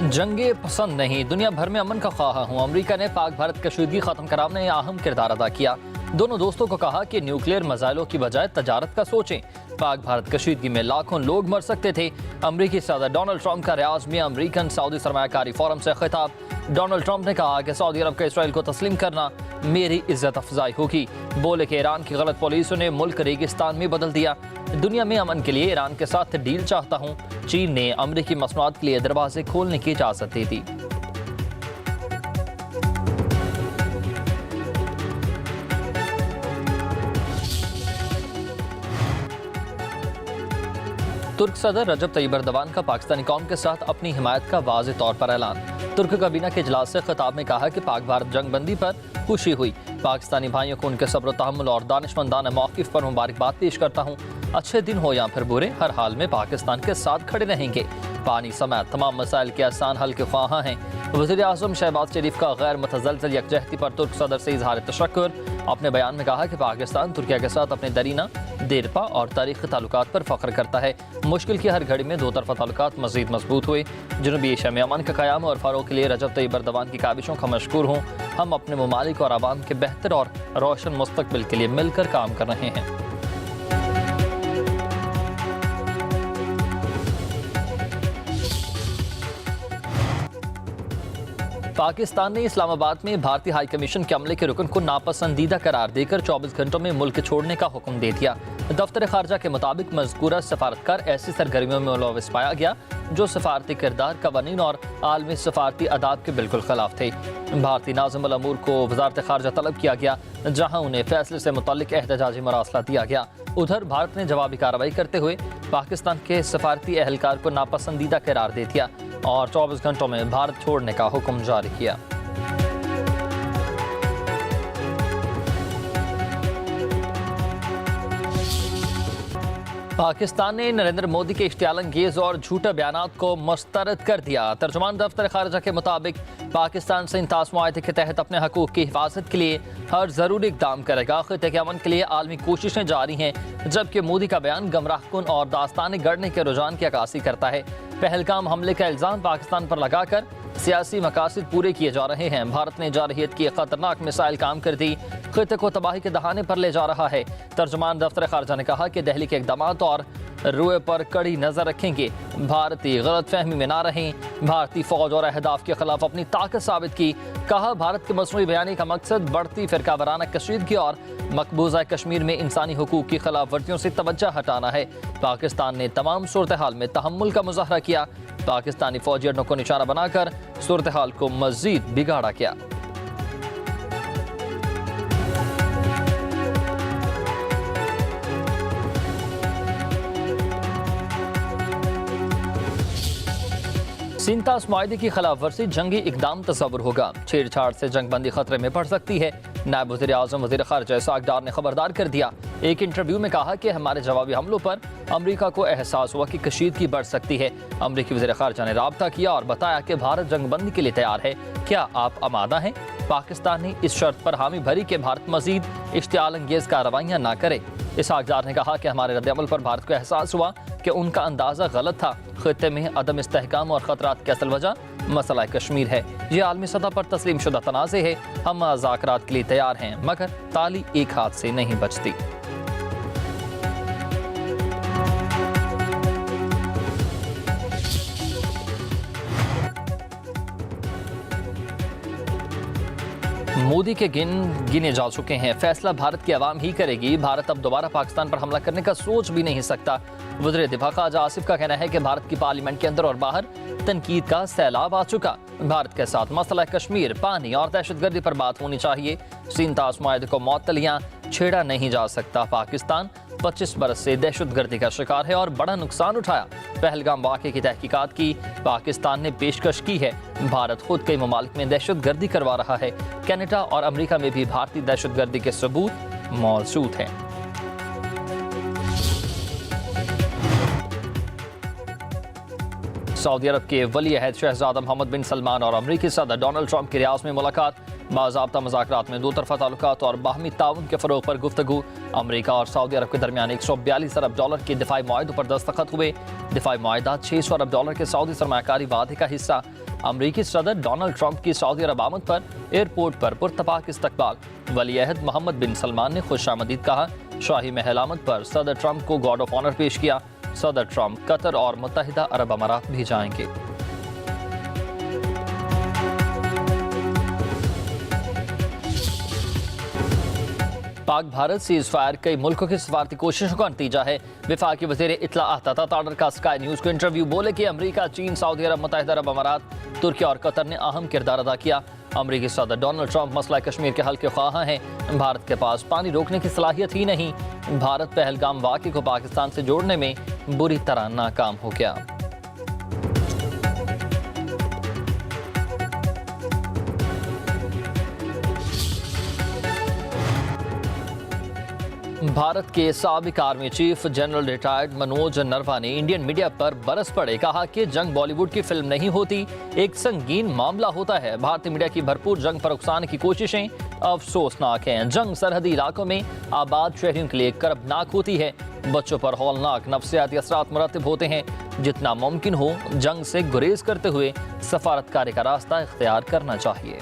जंगे पसंद नहीं, दुनिया भर में अमन का ख्वाह हूँ। अमेरिका ने पाक भारत कशीदगी खत्म कराने में अहम किरदार अदा किया। दोनों दोस्तों को कहा कि न्यूक्लियर मजाइलों की बजाय तजारत का सोचें। पाक भारत कशीदगी में लाखों लोग मर सकते थे। अमरीकी सदर डोनाल्ड ट्रंप का रियाद में अमरीकन सऊदी सरमायाकारी फोरम से खिताब। डोनाल्ड ट्रंप ने कहा कि सऊदी अरब का इसराइल को तस्लीम करना मेरी इज्जत अफजाई होगी। बोले कि ईरान की गलत पॉलिसियों ने मुल्क रेगिस्तान में बदल दिया। दुनिया में अमन के लिए ईरान के साथ डील चाहता हूँ। चीन ने अमरीकी मसनूआत के लिए दरवाजे खोलने की इजाजत दी थी। तुर्क सदर रजब तैयब एर्दोगान का पाकिस्तानी कौम के साथ अपनी हिमायत का वाज़ेह तौर पर ऐलान। तुर्क काबीना के इजलास से खिताब में कहा कि पाक भारत जंगबंदी पर खुशी हुई। पाकिस्तानी भाइयों को उनके सब्र तहम्मुल और दानिशमंदाना मौक़िफ़ पर मुबारकबाद पेश करता हूँ। अच्छे दिन हो या फिर बुरे, हर हाल में पाकिस्तान के साथ खड़े रहेंगे। पानी समेत तमाम मसाइल के आसान हल के ख्वाह हैं। वज़ीर आज़म शहबाज शरीफ का गैर मुतज़लज़ल यकजहती पर तुर्क सदर से इज़हार तशक्कुर। अपने बयान में कहा कि पाकिस्तान तुर्किया के साथ अपने दरीना, देरपा और तारीख़ी ताल्लुकात पर फ़ख्र करता है। मुश्किल की हर घड़ी में दो तरफ़ा ताल्लुकात मज़ीद मजबूत हुए। जनूबी एशिया में अमन का क़याम और फ़रोग़ के लिए रजब तैयब एर्दोगान की काविशों का मशकूर हूँ। हम अपने ममालिक और आवाम के बेहतर और रोशन मुस्तक़बिल के लिए मिलकर काम कर रहे हैं। पाकिस्तान ने इस्लामाबाद में भारतीय हाई कमीशन के अमले के रुकन को नापसंदीदा करार देकर 24 घंटों में मुल्क छोड़ने का हुक्म दे दिया। दफ्तर खारजा के मुताबिक मज़कूरा सफारतकार ऐसी सरगर्मियों में मुलव्वस पाया गया जो सफारती किरदार, कवानीन और आलमी सफारती आदाब के बिल्कुल खिलाफ थे। भारतीय नाज़िम अल अमूर को वज़ारत खारजा तलब किया गया, जहाँ उन्हें फैसले से मुतल्लिक एहतजाजी मरासला दिया गया। उधर भारत ने जवाबी कार्रवाई करते हुए पाकिस्तान के सफारती एहलकार को नापसंदीदा करार दे दिया और 24 घंटों में भारत छोड़ने का हुक्म जारी किया। पाकिस्तान ने नरेंद्र मोदी के इश्तियालंगेज और झूठे बयानात को मुस्तरद कर दिया। तर्जुमान दफ्तर खारजा के मुताबिक पाकिस्तान से इंतास मुआहदे के तहत अपने हकूक़ की हिफाजत के लिए हर ज़रूरी इक़दाम करेगा। ख़ित्ते के अमन के लिए आलमी कोशिशें जारी हैं, जबकि मोदी का बयान गमराहकुन और दास्तानी गढ़ने के रुझान की अक्कासी करता है। पहलगाम हमले का इल्ज़ाम पाकिस्तान पर लगाकर सियासी मकासद पूरे किए जा रहे हैं। भारत ने जारहियत की खतरनाक मिसाइल काम कर दी, खित्ते को तबाही के दहाने पर ले जा रहा है। तर्जुमान दफ्तर खारजा ने कहा कि दहली के इक़दामात और रुए पर कड़ी नज़र रखेंगे। भारतीय गलत फहमी में ना रहें। भारतीय फौज और अहदाफ के खिलाफ अपनी ताकत साबित की। कहा, भारत के मसनूई बयानी का मकसद बढ़ती फिरका वाराना कशीदगी और मकबूजा कश्मीर में इंसानी हुकूक की खिलाफ वर्जियों से तवज्जो हटाना है। पाकिस्तान ने तमाम सूरत हाल में तहम्मुल का मुजाहरा किया। पाकिस्तानी फौजी अड्डों को निशाना बनाकर सूरत हाल को मजीद बिगाड़ा गया। सिंतास मुआहदे की खिलाफ वर्जी जंगी इकदाम तस्वुर होगा। छेड़छाड़ से जंगबंदी खतरे में पड़ सकती है। नायब वज़ीर आज़म वज़ीर ख़ारिजा इसहाक़ डार ने खबरदार कर दिया। एक इंटरव्यू में कहा कि हमारे जवाबी हमलों पर अमरीका को एहसास हुआ कि कशीदगी बढ़ सकती है। अमरीकी वज़ीर ख़ारिजा ने राब्ता किया और बताया कि भारत जंगबंदी के लिए तैयार है। क्या आप आमादा हैं? पाकिस्तान ने इस शर्त पर हामी भरी कि भारत मजीद इश्तियालंगेज़ कार्रवाइयाँ ना करे। इसहाक़ डार ने कहा कि हमारे रद्द-ए-अमल पर भारत को एहसास हुआ कि उनका अंदाज़ा गलत था। खित्ते में अदम इस्तेहकाम और ख़तरात की असल वजह मसला कश्मीर है। ये आलमी सतह पर तस्लीम शुदा तनाज़े है। हम मुज़ाकरात के लिए तैयार हैं, मगर ताली एक हाथ से नहीं बचती। मोदी के गिने जा चुके हैं। फैसला भारत की आवाम ही करेगी। भारत अब दोबारा पाकिस्तान पर हमला करने का सोच भी नहीं सकता। वज़ीर दिफा ख़ाजा आसिफ का कहना है कि भारत की पार्लियामेंट के अंदर और बाहर तनकीद का सैलाब आ चुका। भारत के साथ मसला कश्मीर, पानी और दहशतगर्दी पर बात होनी चाहिए। सिंतास मुआहदे को मुअत्तलियां छेड़ा नहीं जा सकता। पाकिस्तान 25 बरस से दहशतगर्दी का शिकार है और बड़ा नुकसान उठाया। पहलगाम वाक़े की तहकीकात की पाकिस्तान ने पेशकश की है। भारत खुद कई ममालिक में दहशतगर्दी करवा रहा है। कनाडा और अमेरिका में भी भारतीय दहशतगर्दी के सबूत मौजूद हैं। सऊदी अरब के वली अहद शहजादा मोहम्मद बिन सलमान और अमरीकी सदर डोनाल्ड ट्रंप की रियाद में मुलाकात। बाज़ाब्ता मुज़ाकरात में दो तरफ़ा ताल्लुकात और बाहमी ताउन के फ़रोग़ पर गुफ्तगू। अमरीका और सऊदी अरब के दरमियान $142 अरब के दिफाई मुआहदों पर दस्तखत हुए। दिफाई मुआहदा $600 अरब के सऊदी सरमायाकारी वादे का हिस्सा। अमरीकी सदर डोनाल्ड ट्रंप की सऊदी अरब आमद पर एयरपोर्ट पर पुरतपाक इस्तकबाल। वली-ए-अहद मोहम्मद बिन सलमान ने खुशामदीद कहा। शाही महल आमद पर सदर ट्रंप को गार्ड ऑफ ऑनर पेश किया। सदर ट्रंप कतर और मुत्तहिदा अरब अमारात भी जाएंगे। पाक भारत सीज फायर कई मुल्कों की सफारती कोशिशों का नतीजा है। वफाकी वज़ीर इत्तलाआत ताडर का स्काई न्यूज़ को इंटरव्यू बोले कि अमरीका, चीन, सऊदी अरब, मुत्तहिदा अरब अमारात, तुर्की और कतर ने अहम किरदार अदा किया। अमरीकी सदर डोनाल्ड ट्रंप मसला कश्मीर के हल के ख्वाह हैं। भारत के पास पानी रोकने की सलाहियत ही नहीं। भारत पहलगाम वाक़े को पाकिस्तान से जोड़ने में बुरी तरह नाकाम हो गया। भारत के साबिक army chief general retired Manoj Naravane ने इंडियन मीडिया पर बरस पड़े। कहा कि जंग बॉलीवुड की फिल्म नहीं होती, एक संगीन मामला होता है। भारतीय मीडिया की भरपूर जंग पर उकसाने की कोशिशें अफसोसनाक हैं। जंग सरहदी इलाकों में आबाद शहरियों के लिए कर्बनाक होती है। बच्चों पर हौलनाक नफ्सियाती असरात मुरतब होते हैं। जितना मुमकिन हो जंग से गुरेज करते हुए सफारतकारी का रास्ता इख्तियार करना चाहिए।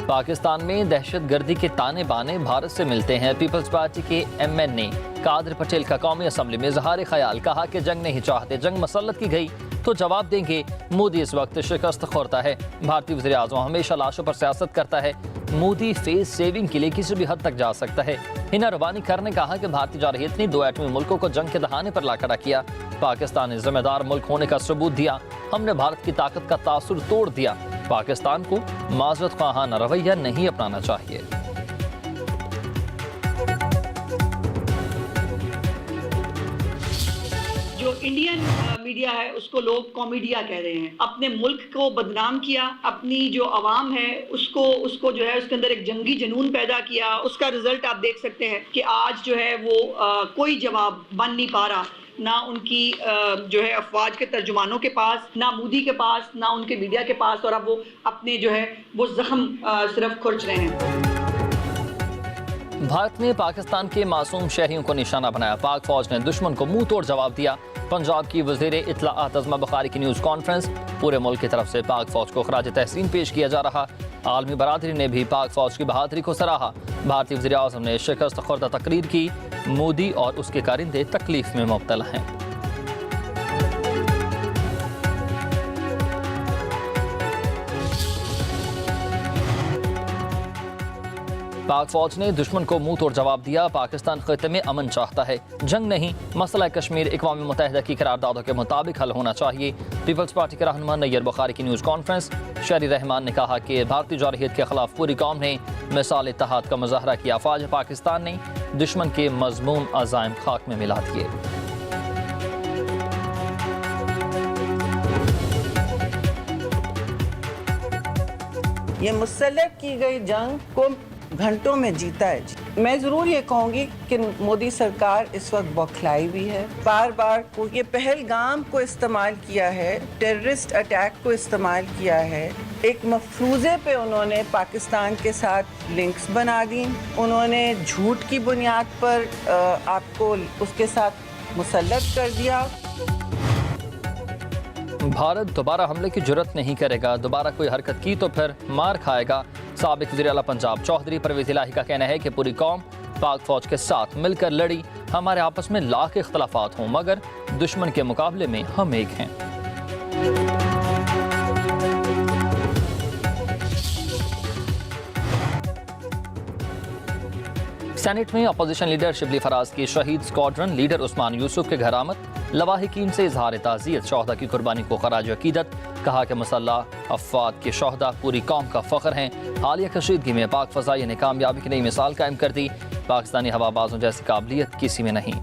पाकिस्तान में दहशतगर्दी के ताने बाने भारत से मिलते हैं। पीपल्स पार्टी के MN ने कादर पटेल का कौमी असम्बली में इजहार ख्याल। कहा कि जंग नहीं चाहते, जंग मसल्लत की गई तो जवाब देंगे। मोदी इस वक्त शिकस्त खोरता है। भारतीय वज़ीर आज़म हमेशा लाशों पर सियासत करता है। मोदी फेस सेविंग के लिए किसी भी हद तक जा सकता है। हिना रवानी कर ने कहा कि भारतीय जारहीत ने 2 एटमी मुल्कों को जंग के दहाने पर ला खड़ा किया। पाकिस्तान ने जिम्मेदार मुल्क होने का सबूत दिया। हमने भारत की ताकत का तासुर तोड़ दिया। पाकिस्तान को माज़रत ख्वाहाना रवैया नहीं अपनाना चाहिए। जो इंडियन मीडिया है उसको लोग कॉमेडिया कह रहे हैं। अपने मुल्क को बदनाम किया, अपनी जो आवाम है उसको जो है उसके अंदर एक जंगी जुनून पैदा किया। उसका रिजल्ट आप देख सकते हैं कि आज जो है वो कोई जवाब बन नहीं पा रहा, ना उनकी जो है अफवाज के तर्जुमानों के पास, ना मोदी के पास, ना उनके मीडिया के पास, और अब वो अपने जो है वो जख्म सिर्फ खुरच रहे हैं। भारत ने पाकिस्तान के मासूम शहरियों को निशाना बनाया। पाक फौज ने दुश्मन को मुंह तोड़ जवाब दिया। पंजाब की वज़ीर इत्तलाआत अज़मा बुखारी की न्यूज़ कॉन्फ्रेंस। पूरे मुल्क की तरफ से पाक फौज को खराज तहसीन पेश किया जा रहा। आलमी बरादरी ने भी पाक फौज की बहादुरी को सराहा। भारतीय वज़ीर आज़म ने शिकस्त खुर्दा तकरीर की। मोदी और उसके कारिंदे तकलीफ में मुब्तला हैं। पाक फौज ने दुश्मन को मुंह तोड़ जवाब दिया। पाकिस्तान खिते में अमन चाहता है, जंग नहीं। मसला कश्मीर अक़वाम मुत्तहिदा की करारदादों के मुताबिक हल होना चाहिए। पीपल्स पार्टी के रहनुमा नैयर बुखारी की न्यूज़ कॉन्फ्रेंस। शहरी रहमान ने कहा कि भारतीय जारहीत के खिलाफ पूरी कौम ने मिसाल इत्तेहाद का मुजाहरा किया। फ़ौज पाकिस्तान ने दुश्मन के मज़मूम अज़ाइम खाक में मिला दिए। ये मुसल्लत की गई जंग को घंटों में जीता है। मैं ज़रूर ये कहूँगी कि मोदी सरकार इस वक्त बौखलाई भी है। बार बार को ये पहलगाम को इस्तेमाल किया है, टेररिस्ट अटैक को इस्तेमाल किया है। एक मफरूज़े पे उन्होंने पाकिस्तान के साथ लिंक्स बना दी। उन्होंने झूठ की बुनियाद पर आपको उसके साथ मुसल्लत कर दिया। भारत दोबारा हमले की जुर्रत नहीं करेगा। दोबारा कोई हरकत की तो फिर मार खाएगा। साबिक वज़ीर आला पंजाब चौधरी परवेज़ इलाही का कहना है कि पूरी कौम पाक फौज के साथ मिलकर लड़ी। हमारे आपस में लाख इख्तलाफात हों मगर दुश्मन के मुकाबले में हम एक हैं। सेनेट में अपोजिशन लीडर शिबली फराज की शहीद स्क्वाड्रन लीडर उस्मान यूसुफ के घर आमद। लवाहिकीन से इजहार ताज़ियत, शोहदा की कुर्बानी को खराज अकीदत। कहा कि मुसल्लह अफवाद के शोहदा पूरी कौम का फ़ख्र हैं। हालिया कशीदगी में पाक फ़ज़ाइया ने कामयाबी की नई मिसाल कायम कर दी। पाकिस्तानी हवाबाजों जैसी काबिलियत किसी में नहीं।